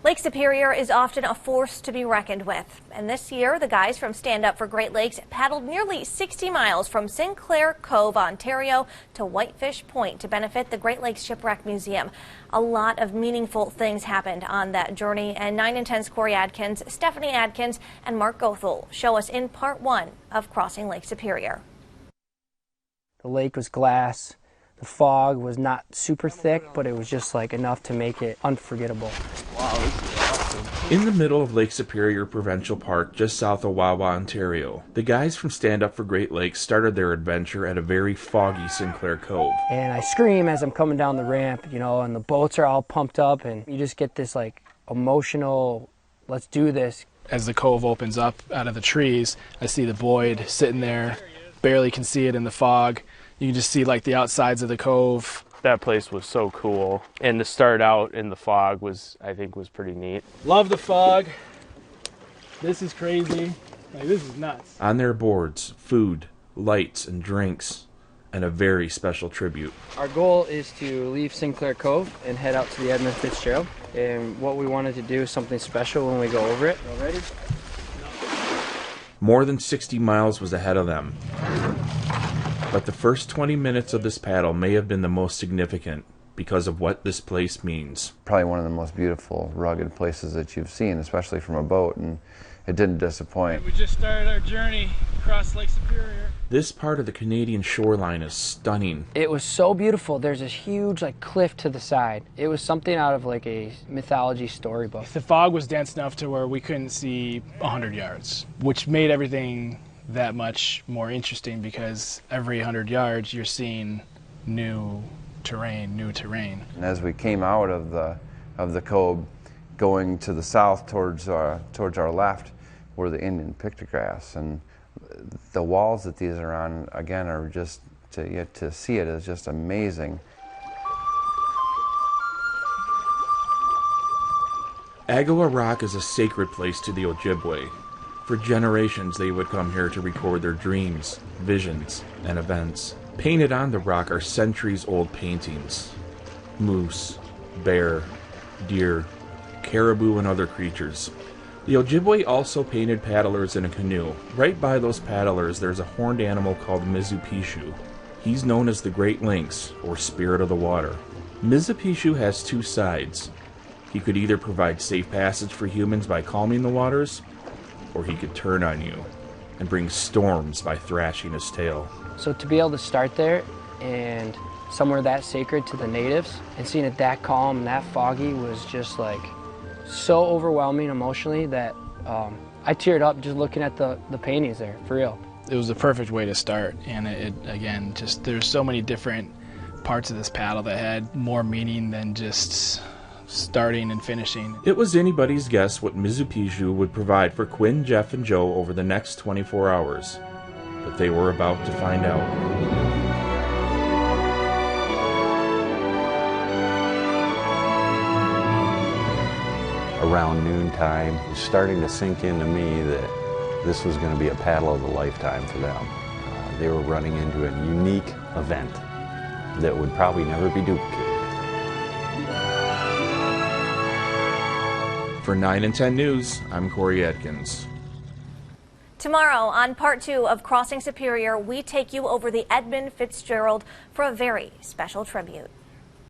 Lake Superior is often a force to be reckoned with. And this year, the guys from Stand Up for Great Lakes paddled nearly 60 miles from Sinclair Cove, Ontario to Whitefish Point to benefit the Great Lakes Shipwreck Museum. A lot of meaningful things happened on that journey, and 9 and 10's Corey Adkins, Stephanie Adkins, and Mark Goethel show us in part 1 of Crossing Lake Superior. The lake was glass. The fog was not super thick, but it was just like enough to make it unforgettable. Wow, this is awesome. In the middle of Lake Superior Provincial Park, just south of Wawa, Ontario, the guys from Stand Up for Great Lakes started their adventure at a very foggy Sinclair Cove. And I scream as I'm coming down the ramp, you know, and the boats are all pumped up, and you just get this like emotional, let's do this. As the cove opens up out of the trees, I see the Boyd sitting there, barely can see it in the fog. You can just see like the outsides of the cove. That place was so cool, and to start out in the fog was, I think, was pretty neat. Love the fog. This is crazy. Like, this is nuts. On their boards, food, lights, and drinks, and a very special tribute. Our goal is to leave Sinclair Cove and head out to the Edmund Fitzgerald. And what we wanted to do is something special when we go over it. All ready? More than 60 miles was ahead of them. But the first 20 minutes of this paddle may have been the most significant because of what this place means. Probably one of the most beautiful, rugged places that you've seen, especially from a boat, and it didn't disappoint. We just started our journey across Lake Superior. This part of the Canadian shoreline is stunning. It was so beautiful. There's this huge like cliff to the side. It was something out of like a mythology storybook. The fog was dense enough to where we couldn't see 100 yards, which made everything that much more interesting because every 100 yards you're seeing new terrain. And as we came out of the cove, going to the south towards our left were the Indian pictographs, and the walls that these are on again are just to see it is just amazing. Agua Rock is a sacred place to the Ojibwe. For generations, they would come here to record their dreams, visions, and events. Painted on the rock are centuries-old paintings. Moose, bear, deer, caribou, and other creatures. The Ojibwe also painted paddlers in a canoe. Right by those paddlers, there's a horned animal called Mizupishu. He's known as the Great Lynx, or Spirit of the Water. Mizupishu has two sides. He could either provide safe passage for humans by calming the waters, or he could turn on you and bring storms by thrashing his tail. So to be able to start there and somewhere that sacred to the natives and seeing it that calm and that foggy was just like so overwhelming emotionally that I teared up just looking at the paintings there, for real. It was the perfect way to start, and it again, just there's so many different parts of this paddle that had more meaning than just starting and finishing. It was anybody's guess what Mizupishu would provide for Quinn, Jeff, and Joe over the next 24 hours. But they were about to find out. Around noontime, it was starting to sink into me that this was going to be a paddle of a lifetime for them. They were running into a unique event that would probably never be duplicated. For 9 and 10 News, I'm Corey Adkins. Tomorrow on part 2 of Crossing Superior, we take you over the Edmund Fitzgerald for a very special tribute.